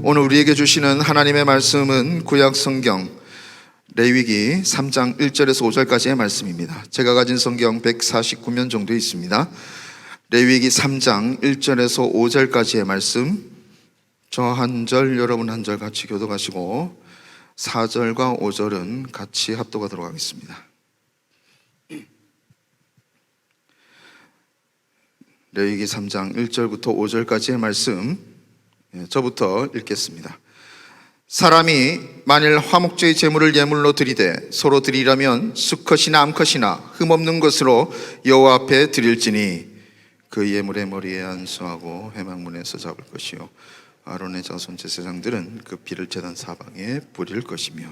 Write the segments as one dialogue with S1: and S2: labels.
S1: 오늘 우리에게 주시는 하나님의 말씀은 구약 성경 레위기 3장 1절에서 5절까지의 말씀입니다. 제가 가진 성경 149면 정도 있습니다. 레위기 3장 1절에서 5절까지의 말씀, 저 한 절, 여러분 한 절 같이 교독하시고 4절과 5절은 같이 합독하도록 하겠습니다. 레위기 3장 1절부터 5절까지의 말씀, 저부터 읽겠습니다. 사람이 만일 화목제의 제물을 예물로 드리되 서로 드리려면 수컷이나 암컷이나 흠없는 것으로 여호와 앞에 드릴지니 그 예물의 머리에 안수하고 회막문에서 잡을 것이요 아론의 자손 제사장들은 그 피를 제단 사방에 뿌릴 것이며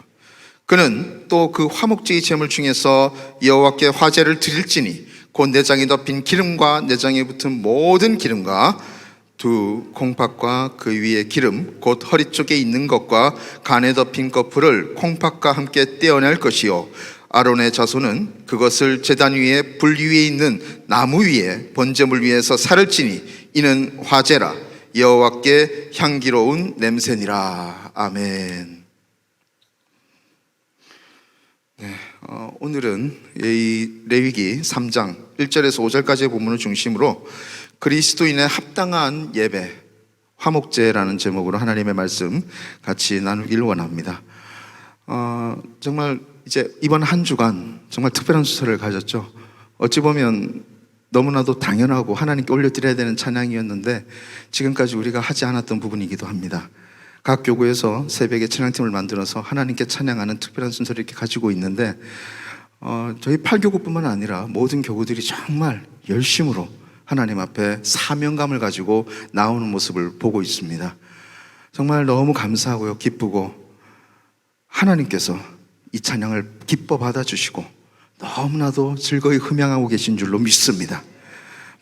S1: 그는 또 그 화목제의 제물 중에서 여호와께 화제를 드릴지니 곧 내장에 덮인 기름과 내장에 붙은 모든 기름과 두 콩팥과 그 위에 기름 곧 허리 쪽에 있는 것과 간에 덮인 거풀을 콩팥과 함께 떼어낼 것이요 아론의 자손은 그것을 제단 위에 불 위에 있는 나무 위에 번제물 위에서 살을 찌니 이는 화제라 여호와께 향기로운 냄새니라. 아멘. 오늘은 이 레위기 3장 1절에서 5절까지의 본문을 중심으로 그리스도인의 합당한 예배, 화목제라는 제목으로 하나님의 말씀 같이 나누길 원합니다. 정말 이제 이번 한 주간 정말 특별한 수사를 가졌죠. 어찌 보면 너무나도 당연하고 하나님께 올려드려야 되는 찬양이었는데 지금까지 우리가 하지 않았던 부분이기도 합니다. 각 교구에서 새벽에 찬양팀을 만들어서 하나님께 찬양하는 특별한 순서를 이렇게 가지고 있는데 저희 8교구뿐만 아니라 모든 교구들이 정말 열심으로 하나님 앞에 사명감을 가지고 나오는 모습을 보고 있습니다. 정말 너무 감사하고요, 기쁘고 하나님께서 이 찬양을 기뻐 받아주시고 너무나도 즐거이 흠양하고 계신 줄로 믿습니다.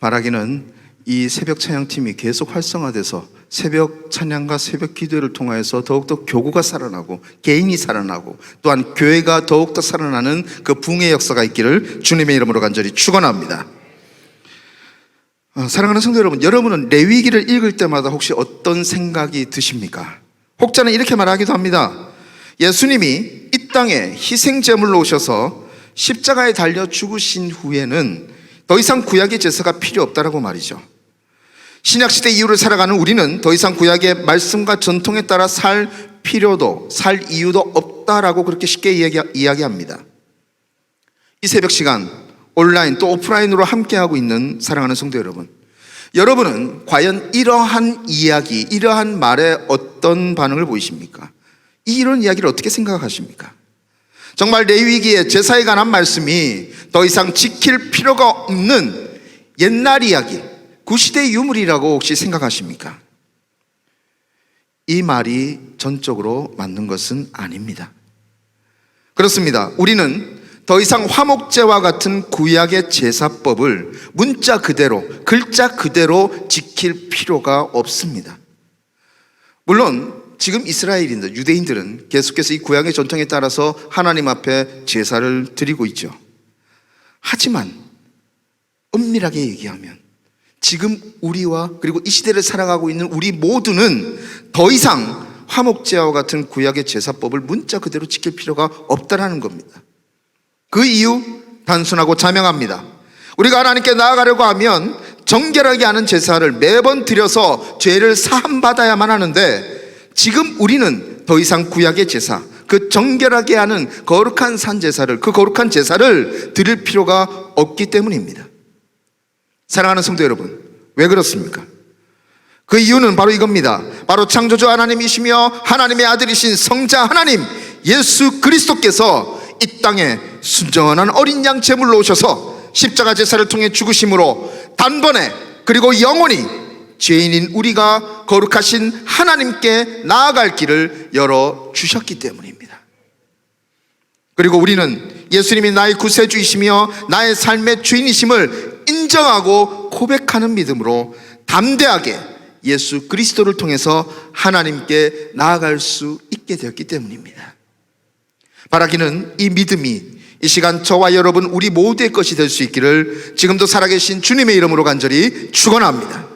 S1: 바라기는 이 새벽 찬양팀이 계속 활성화돼서 새벽 찬양과 새벽 기도를 통하여서 더욱더 교구가 살아나고 개인이 살아나고 또한 교회가 더욱더 살아나는 그 부흥의 역사가 있기를 주님의 이름으로 간절히 축원합니다. 사랑하는 성도 여러분, 여러분은 레위기를 읽을 때마다 혹시 어떤 생각이 드십니까? 혹자는 이렇게 말하기도 합니다. 예수님이 이 땅에 희생제물로 오셔서 십자가에 달려 죽으신 후에는 더 이상 구약의 제사가 필요 없다라고 말이죠. 신약시대 이후를 살아가는 우리는 더 이상 구약의 말씀과 전통에 따라 살 필요도 살 이유도 없다라고 그렇게 쉽게 이야기합니다. 이 새벽 시간 온라인 또 오프라인으로 함께하고 있는 사랑하는 성도 여러분, 여러분은 과연 이러한 이야기, 이러한 말에 어떤 반응을 보이십니까? 이런 이야기를 어떻게 생각하십니까? 정말 레위기의 제사에 관한 말씀이 더 이상 지킬 필요가 없는 옛날 이야기, 구시대의 유물이라고 혹시 생각하십니까? 이 말이 전적으로 맞는 것은 아닙니다. 그렇습니다. 우리는 더 이상 화목제와 같은 구약의 제사법을 문자 그대로, 글자 그대로 지킬 필요가 없습니다. 물론 지금 이스라엘인들, 유대인들은 계속해서 이 구약의 전통에 따라서 하나님 앞에 제사를 드리고 있죠. 하지만 엄밀하게 얘기하면 지금 우리와 그리고 이 시대를 살아가고 있는 우리 모두는 더 이상 화목제와 같은 구약의 제사법을 문자 그대로 지킬 필요가 없다라는 겁니다. 그 이유 단순하고 자명합니다. 우리가 하나님께 나아가려고 하면 정결하게 하는 제사를 매번 드려서 죄를 사함받아야만 하는데 지금 우리는 더 이상 구약의 제사, 그 정결하게 하는 거룩한 산제사를, 그 거룩한 제사를 드릴 필요가 없기 때문입니다. 사랑하는 성도 여러분, 왜 그렇습니까? 그 이유는 바로 이겁니다. 바로 창조주 하나님이시며 하나님의 아들이신 성자 하나님 예수 그리스도께서 이 땅에 순전한 어린 양 제물로 오셔서 십자가 제사를 통해 죽으심으로 단번에 그리고 영원히 죄인인 우리가 거룩하신 하나님께 나아갈 길을 열어주셨기 때문입니다. 그리고 우리는 예수님이 나의 구세주이시며 나의 삶의 주인이심을 인정하고 고백하는 믿음으로 담대하게 예수 그리스도를 통해서 하나님께 나아갈 수 있게 되었기 때문입니다. 바라기는 이 믿음이 이 시간 저와 여러분 우리 모두의 것이 될 수 있기를 지금도 살아계신 주님의 이름으로 간절히 축원합니다.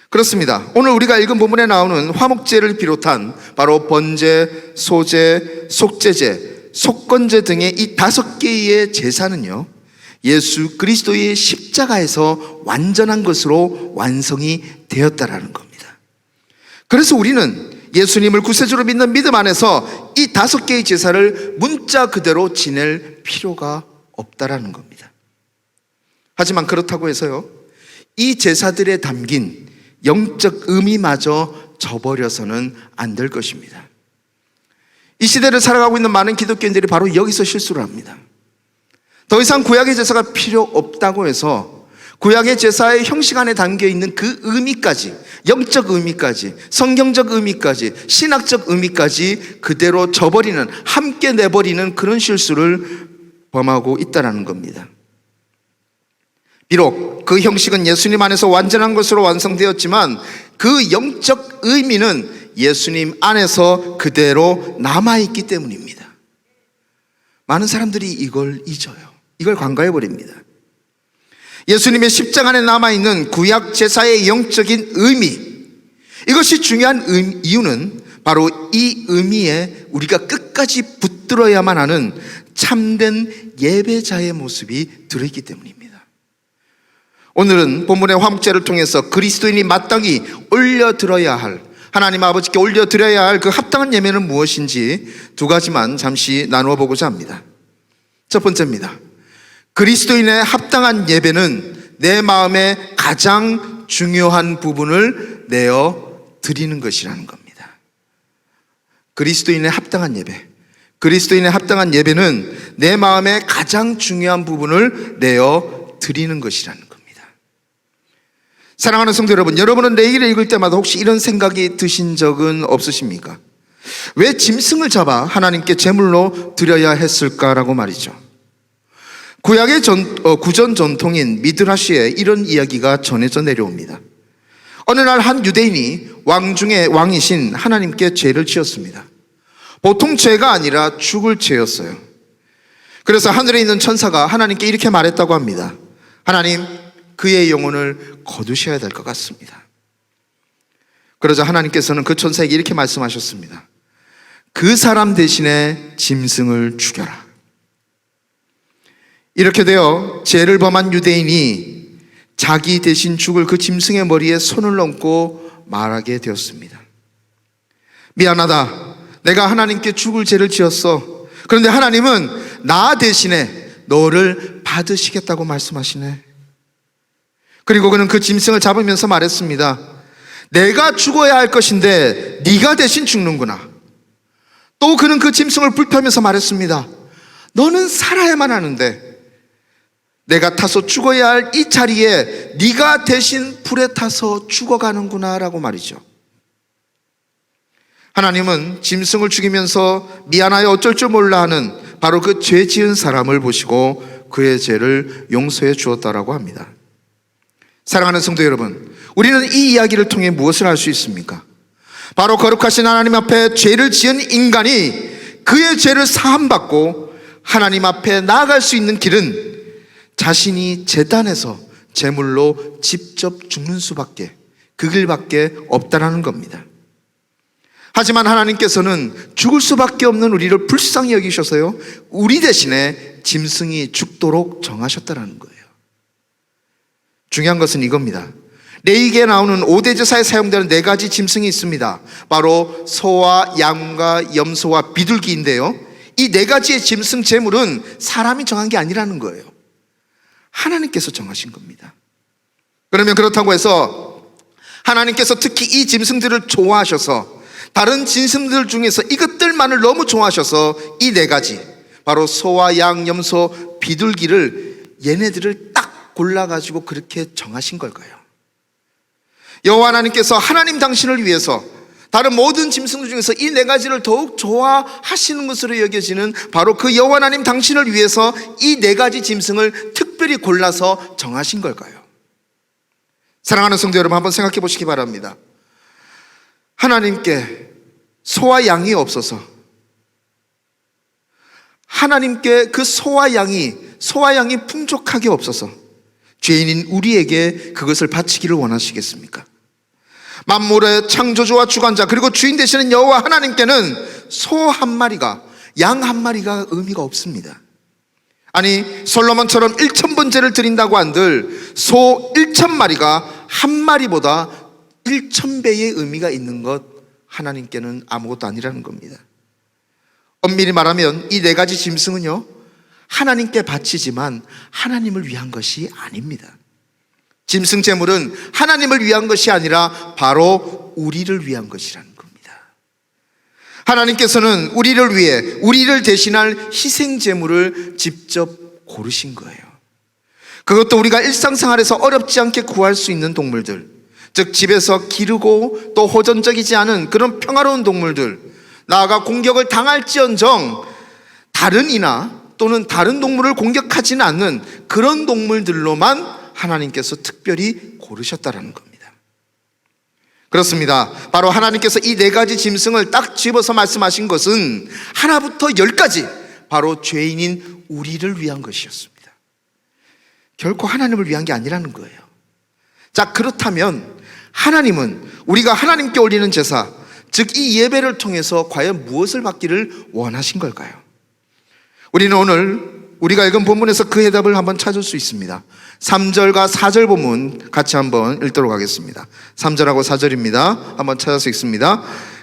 S1: 그렇습니다. 오늘 우리가 읽은 본문에 나오는 화목제를 비롯한 바로 번제, 소제, 속제제, 속건제 등의 이 5개의 제사는요, 예수 그리스도의 십자가에서 완전한 것으로 완성이 되었다라는 겁니다. 그래서 우리는 예수님을 구세주로 믿는 믿음 안에서 이 5개의 제사를 문자 그대로 지낼 필요가 없다라는 겁니다. 하지만 그렇다고 해서요, 이 제사들에 담긴 영적 의미마저 저버려서는 안 될 것입니다. 이 시대를 살아가고 있는 많은 기독교인들이 바로 여기서 실수를 합니다. 더 이상 구약의 제사가 필요 없다고 해서 구약의 제사의 형식 안에 담겨있는 그 의미까지, 영적 의미까지, 성경적 의미까지, 신학적 의미까지 그대로 저버리는, 함께 내버리는 그런 실수를 범하고 있다는 겁니다. 비록 그 형식은 예수님 안에서 완전한 것으로 완성되었지만 그 영적 의미는 예수님 안에서 그대로 남아있기 때문입니다. 많은 사람들이 이걸 잊어요. 이걸 간과해버립니다. 예수님의 십자가 안에 남아있는 구약 제사의 영적인 의미, 이것이 중요한 이유는 바로 이 의미에 우리가 끝까지 붙들어야만 하는 참된 예배자의 모습이 들어있기 때문입니다. 오늘은 본문의 화목제를 통해서 그리스도인이 마땅히 올려드려야 할, 하나님 아버지께 올려드려야 할 그 합당한 예배는 무엇인지 2가지만 잠시 나누어 보고자 합니다. 첫 번째입니다. 그리스도인의 합당한 예배는 내 마음의 가장 중요한 부분을 내어 드리는 것이라는 겁니다. 그리스도인의 합당한 예배, 그리스도인의 합당한 예배는 내 마음의 가장 중요한 부분을 내어 드리는 것이라는 겁니다. 사랑하는 성도 여러분, 여러분은 레위기를 읽을 때마다 혹시 이런 생각이 드신 적은 없으십니까? 왜 짐승을 잡아 하나님께 제물로 드려야 했을까라고 말이죠. 구약의 구전 전통인 미드라시에 이런 이야기가 전해져 내려옵니다. 어느 날 한 유대인이 왕 중에 왕이신 하나님께 죄를 지었습니다. 보통 죄가 아니라 죽을 죄였어요. 그래서 하늘에 있는 천사가 하나님께 이렇게 말했다고 합니다. 하나님, 그의 영혼을 거두셔야 될 것 같습니다. 그러자 하나님께서는 그 천사에게 이렇게 말씀하셨습니다. 그 사람 대신에 짐승을 죽여라. 이렇게 되어 죄를 범한 유대인이 자기 대신 죽을 그 짐승의 머리에 손을 얹고 말하게 되었습니다. 미안하다. 내가 하나님께 죽을 죄를 지었어. 그런데 하나님은 나 대신에 너를 받으시겠다고 말씀하시네. 그리고 그는 그 짐승을 잡으면서 말했습니다. 내가 죽어야 할 것인데 네가 대신 죽는구나. 또 그는 그 짐승을 불태우면서 말했습니다. 너는 살아야만 하는데 내가 타서 죽어야 할 이 자리에 네가 대신 불에 타서 죽어가는구나 라고 말이죠. 하나님은 짐승을 죽이면서 미안하여 어쩔 줄 몰라 하는 바로 그 죄 지은 사람을 보시고 그의 죄를 용서해 주었다라고 합니다. 사랑하는 성도 여러분, 우리는 이 이야기를 통해 무엇을 알 수 있습니까? 바로 거룩하신 하나님 앞에 죄를 지은 인간이 그의 죄를 사함받고 하나님 앞에 나아갈 수 있는 길은 자신이 제단에서 제물로 직접 죽는 수밖에, 그 길밖에 없다라는 겁니다. 하지만 하나님께서는 죽을 수밖에 없는 우리를 불쌍히 여기셔서요, 우리 대신에 짐승이 죽도록 정하셨다라는 거예요. 중요한 것은 이겁니다. 레위기에 나오는 5대 제사에 사용되는 4가지 짐승이 있습니다. 바로 소와 양과 염소와 비둘기인데요, 이 4가지의 짐승 제물은 사람이 정한 게 아니라는 거예요. 하나님께서 정하신 겁니다. 그러면 그렇다고 해서 하나님께서 특히 이 짐승들을 좋아하셔서 다른 짐승들 중에서 이것들만을 너무 좋아하셔서 이 4가지, 바로 소와 양, 염소, 비둘기를, 얘네들을 딱 골라가지고 그렇게 정하신 걸까요? 여호와 하나님께서 하나님 당신을 위해서 다른 모든 짐승들 중에서 이 4가지를 더욱 좋아하시는 것으로 여겨지는 바로 그 여호와 하나님 당신을 위해서 이 4가지 짐승을 특별히 골라서 정하신 걸까요? 사랑하는 성도 여러분, 한번 생각해 보시기 바랍니다. 하나님께 소와 양이 없어서, 하나님께 그 소와 양이 풍족하게 없어서 죄인인 우리에게 그것을 바치기를 원하시겠습니까? 만물의 창조주와 주관자 그리고 주인 되시는 여호와 하나님께는 소 한 마리가, 양 한 마리가 의미가 없습니다. 아니, 솔로몬처럼 1000번제를 드린다고 한들 소 1000마리가 한 마리보다 1000배의 의미가 있는 것, 하나님께는 아무것도 아니라는 겁니다. 엄밀히 말하면 이 네 가지 짐승은요, 하나님께 바치지만 하나님을 위한 것이 아닙니다. 짐승 제물은 하나님을 위한 것이 아니라 바로 우리를 위한 것이라는 겁니다. 하나님께서는 우리를 위해, 우리를 대신할 희생 제물을 직접 고르신 거예요. 그것도 우리가 일상생활에서 어렵지 않게 구할 수 있는 동물들, 즉 집에서 기르고 또 호전적이지 않은 그런 평화로운 동물들, 나아가 공격을 당할지언정 다른 이나 또는 다른 동물을 공격하지는 않는 그런 동물들로만 하나님께서 특별히 고르셨다는 겁니다. 그렇습니다. 바로 하나님께서 이 네 가지 짐승을 딱 집어서 말씀하신 것은 하나부터 10까지 바로 죄인인 우리를 위한 것이었습니다. 결코 하나님을 위한 게 아니라는 거예요. 자, 그렇다면 하나님은 우리가 하나님께 올리는 제사, 즉 이 예배를 통해서 과연 무엇을 받기를 원하신 걸까요? 우리는 오늘 우리가 읽은 본문에서 그 해답을 한번 찾을 수 있습니다. 3절과 4절 본문 같이 한번 읽도록 하겠습니다. 3절하고 4절입니다. 한번 찾아서 읽습니다.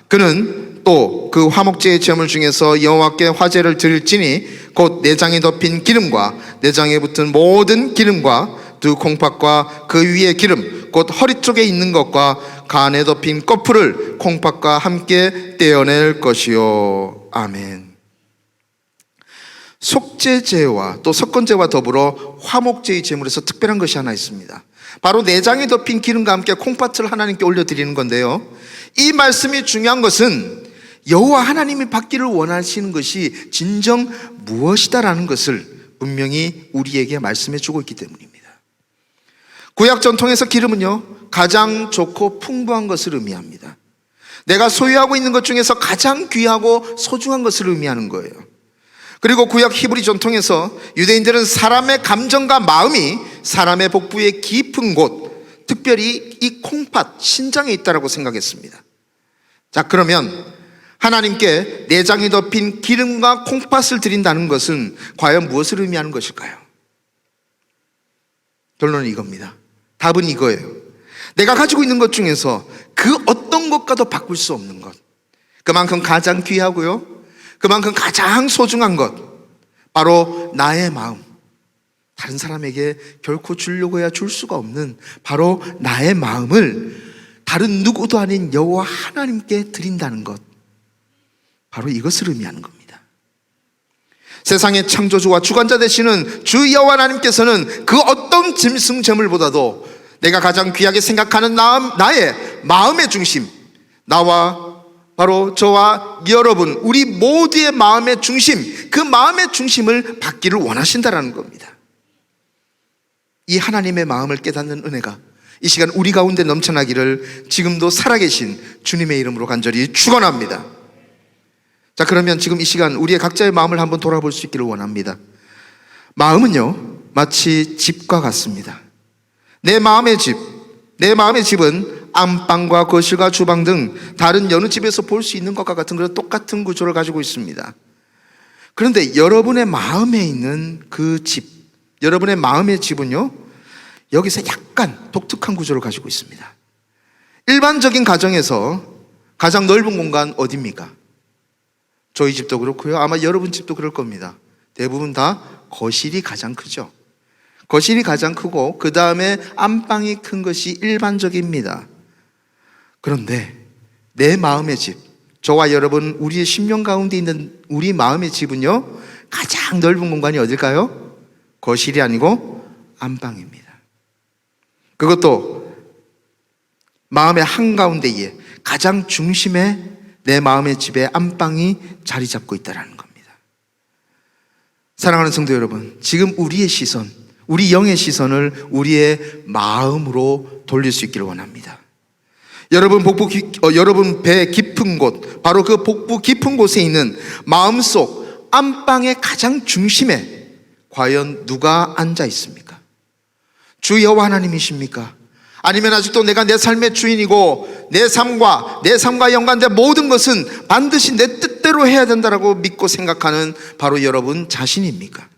S1: 그는 또 그 화목제의 제물 중에서 여호와께 화제를 드릴지니 곧 내장에 덮인 기름과 내장에 붙은 모든 기름과 두 콩팥과 그 위에 기름 곧 허리 쪽에 있는 것과 간에 덮인 꺼풀을 콩팥과 함께 떼어낼 것이요. 아멘. 속죄제와 또 석건제와 더불어 화목제의 제물에서 특별한 것이 하나 있습니다. 바로 내장에 덮인 기름과 함께 콩팥을 하나님께 올려드리는 건데요, 이 말씀이 중요한 것은 여호와 하나님이 받기를 원하시는 것이 진정 무엇이다라는 것을 분명히 우리에게 말씀해 주고 있기 때문입니다. 구약 전통에서 기름은요, 가장 좋고 풍부한 것을 의미합니다. 내가 소유하고 있는 것 중에서 가장 귀하고 소중한 것을 의미하는 거예요. 그리고 구약 히브리 전통에서 유대인들은 사람의 감정과 마음이 사람의 복부의 깊은 곳, 특별히 이 콩팥, 신장에 있다고 생각했습니다. 자, 그러면 하나님께 내장이 덮인 기름과 콩팥을 드린다는 것은 과연 무엇을 의미하는 것일까요? 결론은 이겁니다. 답은 이거예요. 내가 가지고 있는 것 중에서 그 어떤 것과도 바꿀 수 없는 것, 그만큼 가장 귀하고요, 그만큼 가장 소중한 것, 바로 나의 마음, 다른 사람에게 결코 주려고 해야 줄 수가 없는 바로 나의 마음을 다른 누구도 아닌 여호와 하나님께 드린다는 것, 바로 이것을 의미하는 겁니다. 세상의 창조주와 주관자 되시는 주 여호와 하나님께서는 그 어떤 짐승 제물보다도 내가 가장 귀하게 생각하는 나의 마음의 중심, 나와 바로 저와 여러분, 우리 모두의 마음의 중심, 그 마음의 중심을 받기를 원하신다라는 겁니다. 이 하나님의 마음을 깨닫는 은혜가 이 시간 우리 가운데 넘쳐나기를 지금도 살아계신 주님의 이름으로 간절히 축원합니다. 자, 그러면 지금 이 시간 우리의 각자의 마음을 한번 돌아볼 수 있기를 원합니다. 마음은요, 마치 집과 같습니다. 내 마음의 집은 안방과 거실과 주방 등 다른 여느 집에서 볼 수 있는 것과 같은 그런 똑같은 구조를 가지고 있습니다. 그런데 여러분의 마음에 있는 그 집, 여러분의 마음의 집은요, 여기서 약간 독특한 구조를 가지고 있습니다. 일반적인 가정에서 가장 넓은 공간 어디입니까? 저희 집도 그렇고요, 아마 여러분 집도 그럴 겁니다. 대부분 다 거실이 가장 크죠. 거실이 가장 크고 그 다음에 안방이 큰 것이 일반적입니다. 그런데 내 마음의 집, 저와 여러분, 우리의 심령 가운데 있는 우리 마음의 집은요, 가장 넓은 공간이 어딜까요? 거실이 아니고 안방입니다. 그것도 마음의 한가운데에 가장 중심에 내 마음의 집에 안방이 자리 잡고 있다는 겁니다. 사랑하는 성도 여러분, 지금 우리의 시선, 우리 영의 시선을 우리의 마음으로 돌릴 수 있기를 원합니다. 여러분 배 깊은 곳, 바로 그 복부 깊은 곳에 있는 마음속 안방의 가장 중심에 과연 누가 앉아 있습니까? 주 여호와 하나님이십니까? 아니면 아직도 내가 내 삶의 주인이고 내 삶과 연관된 모든 것은 반드시 내 뜻대로 해야 된다고 믿고 생각하는 바로 여러분 자신입니까?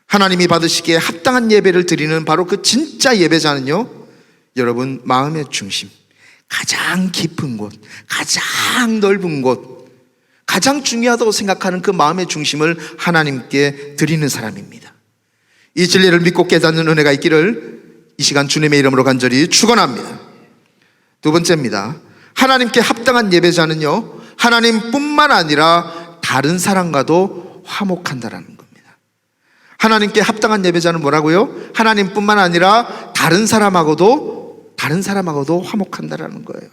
S1: 하나님이 받으시기에 합당한 예배를 드리는 바로 그 진짜 예배자는요, 여러분 마음의 중심, 가장 깊은 곳, 가장 넓은 곳, 가장 중요하다고 생각하는 그 마음의 중심을 하나님께 드리는 사람입니다. 이 진리를 믿고 깨닫는 은혜가 있기를 이 시간 주님의 이름으로 간절히 축원합니다. 두 번째입니다. 하나님께 합당한 예배자는요, 하나님뿐만 아니라 다른 사람과도 화목한다라는 겁니다. 하나님께 합당한 예배자는 뭐라고요? 하나님뿐만 아니라 다른 사람하고도 화목한다라는 거예요.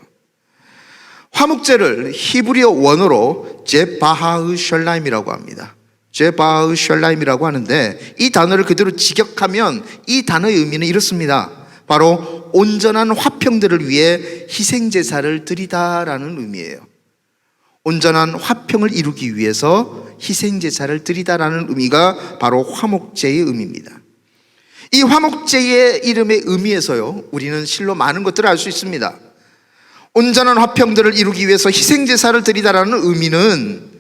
S1: 화목제를 히브리어 원어로 제바하의 셜라임이라고 합니다. 제바하의 셜라임이라고 하는데, 이 단어를 그대로 직역하면 이 단어의 의미는 이렇습니다. 바로 온전한 화평들을 위해 희생제사를 드리다라는 의미예요. 온전한 화평을 이루기 위해서 희생제사를 드리다라는 의미가 바로 화목제의 의미입니다. 이 화목제의 이름의 의미에서요, 우리는 실로 많은 것들을 알 수 있습니다. 온전한 화평들을 이루기 위해서 희생제사를 드리다라는 의미는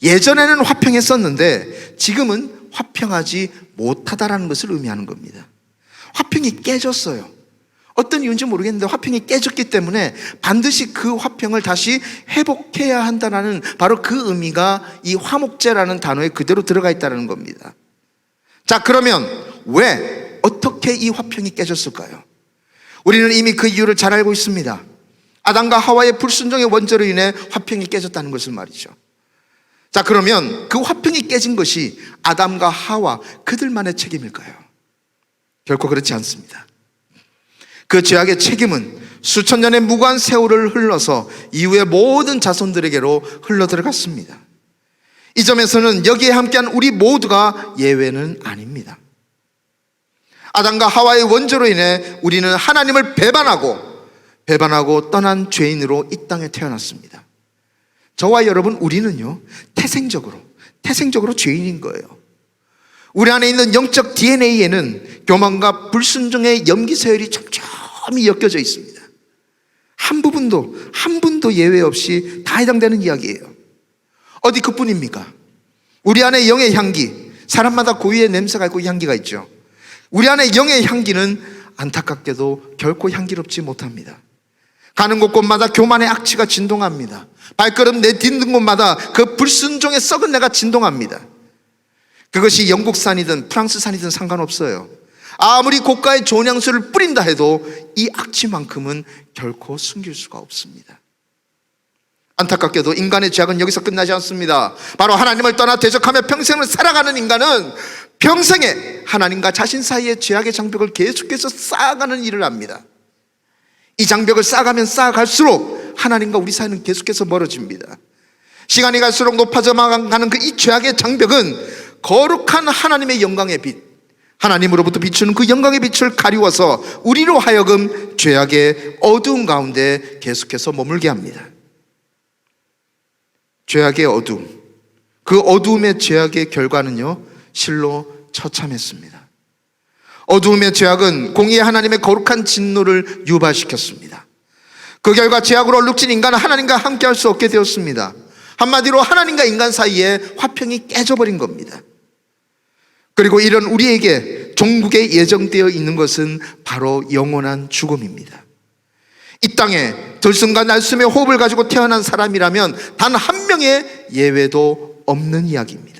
S1: 예전에는 화평했었는데 지금은 화평하지 못하다라는 것을 의미하는 겁니다. 화평이 깨졌어요. 어떤 이유인지 모르겠는데 화평이 깨졌기 때문에 반드시 그 화평을 다시 회복해야 한다는 바로 그 의미가 이 화목제라는 단어에 그대로 들어가 있다는 겁니다. 자, 그러면 왜, 어떻게 이 화평이 깨졌을까요? 우리는 이미 그 이유를 잘 알고 있습니다. 아담과 하와의 불순종의 원죄로 인해 화평이 깨졌다는 것을 말이죠. 자, 그러면 그 화평이 깨진 것이 아담과 하와 그들만의 책임일까요? 결코 그렇지 않습니다. 그 죄악의 책임은 수천 년의 무고한 세월을 흘러서 이후의 모든 자손들에게로 흘러들어갔습니다. 이 점에서는 여기에 함께한 우리 모두가 예외는 아닙니다. 아담과 하와의 원죄로 인해 우리는 하나님을 배반하고 떠난 죄인으로 이 땅에 태어났습니다. 저와 여러분, 우리는요, 태생적으로 죄인인 거예요. 우리 안에 있는 영적 DNA에는 교만과 불순종의 염기서열이 촘촘히 엮여져 있습니다. 한 분도 예외 없이 다 해당되는 이야기예요. 어디 그뿐입니까? 우리 안에 영의 향기, 사람마다 고유의 냄새가 있고 향기가 있죠. 우리 안에 영의 향기는 안타깝게도 결코 향기롭지 못합니다. 가는 곳곳마다 교만의 악취가 진동합니다. 발걸음 내딛는 곳마다 그 불순종의 썩은 내가 진동합니다. 그것이 영국산이든 프랑스산이든 상관없어요. 아무리 고가의 좋은 향수를 뿌린다 해도 이 악취만큼은 결코 숨길 수가 없습니다. 안타깝게도 인간의 죄악은 여기서 끝나지 않습니다. 바로 하나님을 떠나 대적하며 평생을 살아가는 인간은 평생에 하나님과 자신 사이의 죄악의 장벽을 계속해서 쌓아가는 일을 합니다. 이 장벽을 쌓아가면 쌓아갈수록 하나님과 우리 사이는 계속해서 멀어집니다. 시간이 갈수록 높아져가는 그 이 죄악의 장벽은 거룩한 하나님의 영광의 빛, 하나님으로부터 비추는 그 영광의 빛을 가리워서 우리로 하여금 죄악의 어두운 가운데 계속해서 머물게 합니다. 죄악의 어두움, 그 어두움의 죄악의 결과는요, 실로 처참했습니다. 어두움의 죄악은 공의의 하나님의 거룩한 진노를 유발시켰습니다. 그 결과 죄악으로 얼룩진 인간은 하나님과 함께할 수 없게 되었습니다. 한마디로 하나님과 인간 사이에 화평이 깨져버린 겁니다. 그리고 이런 우리에게 종국에 예정되어 있는 것은 바로 영원한 죽음입니다. 이 땅에 들숨과 날숨의 호흡을 가지고 태어난 사람이라면 단 한 명의 예외도 없는 이야기입니다.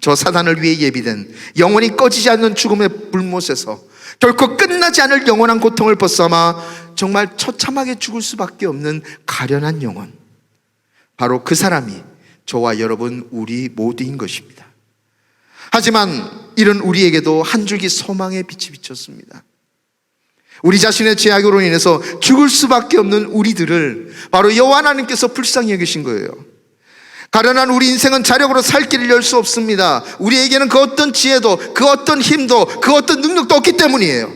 S1: 저 사단을 위해 예비된 영원히 꺼지지 않는 죽음의 불못에서 결코 끝나지 않을 영원한 고통을 벗삼아 정말 처참하게 죽을 수밖에 없는 가련한 영혼, 바로 그 사람이 저와 여러분 우리 모두인 것입니다. 하지만 이런 우리에게도 한 줄기 소망의 빛이 비쳤습니다. 우리 자신의 죄악으로 인해서 죽을 수밖에 없는 우리들을 바로 여호와 하나님께서 불쌍히 여기신 거예요. 가련한 우리 인생은 자력으로 살 길을 열 수 없습니다. 우리에게는 그 어떤 지혜도, 그 어떤 힘도, 그 어떤 능력도 없기 때문이에요.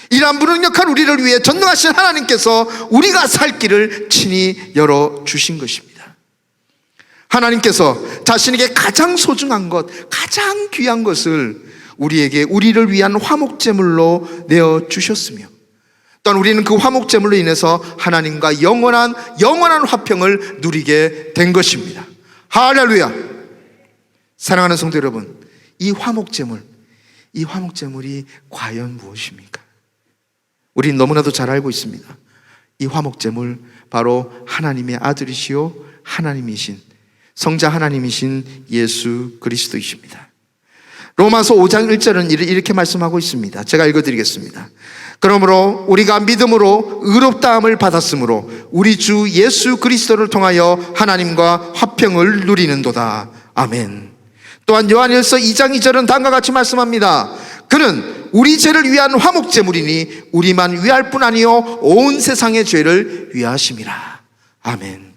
S1: 이러한 무능력한 우리를 위해 전능하신 하나님께서 우리가 살 길을 친히 열어주신 것입니다. 하나님께서 자신에게 가장 소중한 것, 가장 귀한 것을 우리에게 우리를 위한 화목제물로 내어주셨으며, 또한 우리는 그 화목제물로 인해서 하나님과 영원한 화평을 누리게 된 것입니다. 할렐루야. 사랑하는 성도 여러분, 이 화목제물이 과연 무엇입니까? 우리는 너무나도 잘 알고 있습니다. 이 화목제물, 바로 하나님의 아들이시요 하나님이신, 성자 하나님이신 예수 그리스도이십니다. 로마서 5장 1절은 이렇게 말씀하고 있습니다. 제가 읽어드리겠습니다. 그러므로 우리가 믿음으로 의롭다함을 받았으므로 우리 주 예수 그리스도를 통하여 하나님과 화평을 누리는도다. 아멘. 또한 요한일서 2장 2절은 다음과 같이 말씀합니다. 그는 우리 죄를 위한 화목제물이니 우리만 위할 뿐 아니요 온 세상의 죄를 위하심이라. 아멘.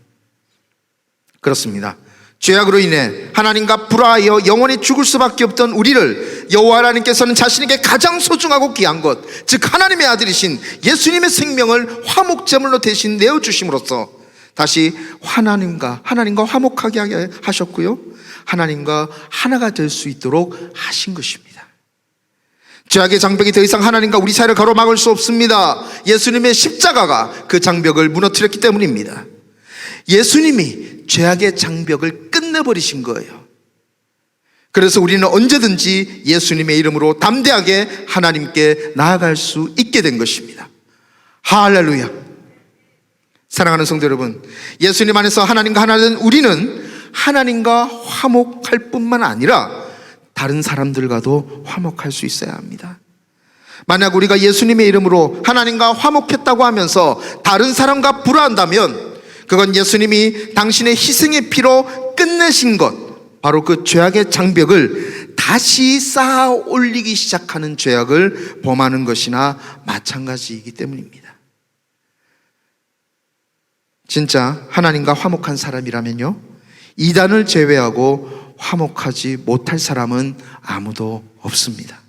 S1: 그렇습니다. 죄악으로 인해 하나님과 불화하여 영원히 죽을 수밖에 없던 우리를 여호와 하나님께서는 자신에게 가장 소중하고 귀한 것, 즉 하나님의 아들이신 예수님의 생명을 화목제물로 대신 내어주심으로써 다시 하나님과 화목하게 하셨고요, 하나님과 하나가 될 수 있도록 하신 것입니다. 죄악의 장벽이 더 이상 하나님과 우리 사이를 가로막을 수 없습니다. 예수님의 십자가가 그 장벽을 무너뜨렸기 때문입니다. 예수님이 죄악의 장벽을 끝내버리신 거예요. 그래서 우리는 언제든지 예수님의 이름으로 담대하게 하나님께 나아갈 수 있게 된 것입니다. 할렐루야. 사랑하는 성도 여러분, 예수님 안에서 하나님과 하나 된 우리는 하나님과 화목할 뿐만 아니라 다른 사람들과도 화목할 수 있어야 합니다. 만약 우리가 예수님의 이름으로 하나님과 화목했다고 하면서 다른 사람과 불화한다면 그건 예수님이 당신의 희생의 피로 끝내신 것, 바로 그 죄악의 장벽을 다시 쌓아 올리기 시작하는 죄악을 범하는 것이나 마찬가지이기 때문입니다. 진짜 하나님과 화목한 사람이라면요, 이단을 제외하고 화목하지 못할 사람은 아무도 없습니다.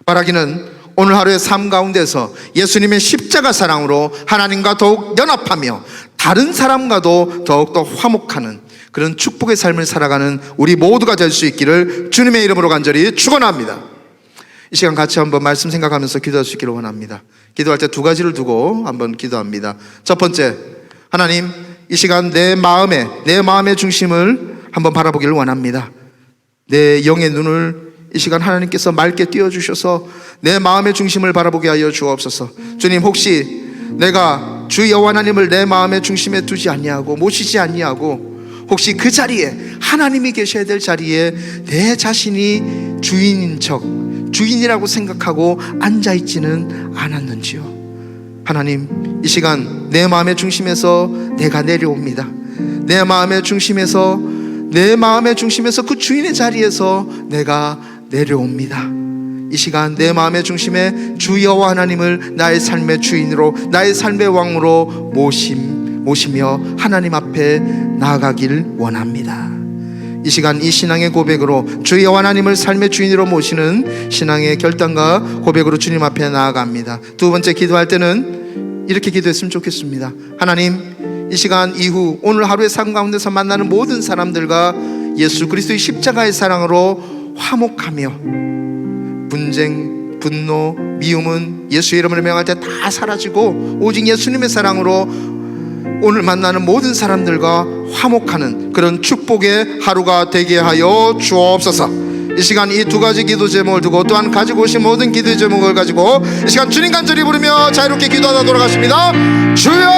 S1: 바라기는 오늘 하루의 삶 가운데서 예수님의 십자가 사랑으로 하나님과 더욱 연합하며 다른 사람과도 더욱더 화목하는 그런 축복의 삶을 살아가는 우리 모두가 될 수 있기를 주님의 이름으로 간절히 축원합니다. 이 시간 같이 한번 말씀 생각하면서 기도할 수 있기를 원합니다. 기도할 때 두 가지를 두고 한번 기도합니다. 첫 번째, 하나님, 이 시간 내 마음의 중심을 한번 바라보기를 원합니다. 내 영의 눈을 이 시간 하나님께서 맑게 띄워주셔서 내 마음의 중심을 바라보게 하여 주옵소서. 주님, 혹시 내가 주 여호와 하나님을 내 마음의 중심에 두지 아니하고 모시지 아니하고 혹시 그 자리에, 하나님이 계셔야 될 자리에 내 자신이 주인인 척, 주인이라고 생각하고 앉아있지는 않았는지요? 하나님, 이 시간 내 마음의 중심에서 내가 내려옵니다. 내 마음의 중심에서 그 주인의 자리에서 내가 내려옵니다. 이 시간 내 마음의 중심에 주 여호와 하나님을 나의 삶의 주인으로, 나의 삶의 왕으로 모시며 하나님 앞에 나아가길 원합니다. 이 시간 이 신앙의 고백으로 주 여호와 하나님을 삶의 주인으로 모시는 신앙의 결단과 고백으로 주님 앞에 나아갑니다. 두 번째, 기도할 때는 이렇게 기도했으면 좋겠습니다. 하나님, 이 시간 이후 오늘 하루의 삶 가운데서 만나는 모든 사람들과 예수 그리스도의 십자가의 사랑으로 화목하며 분쟁, 분노, 미움은 예수의 이름을 명할 때 다 사라지고 오직 예수님의 사랑으로 오늘 만나는 모든 사람들과 화목하는 그런 축복의 하루가 되게 하여 주옵소서. 이 시간 이 두 가지 기도 제목을 두고 또한 가지고 오신 모든 기도 제목을 가지고 이 시간 주님 간절히 부르며 자유롭게 기도하다 돌아가십니다. 주여!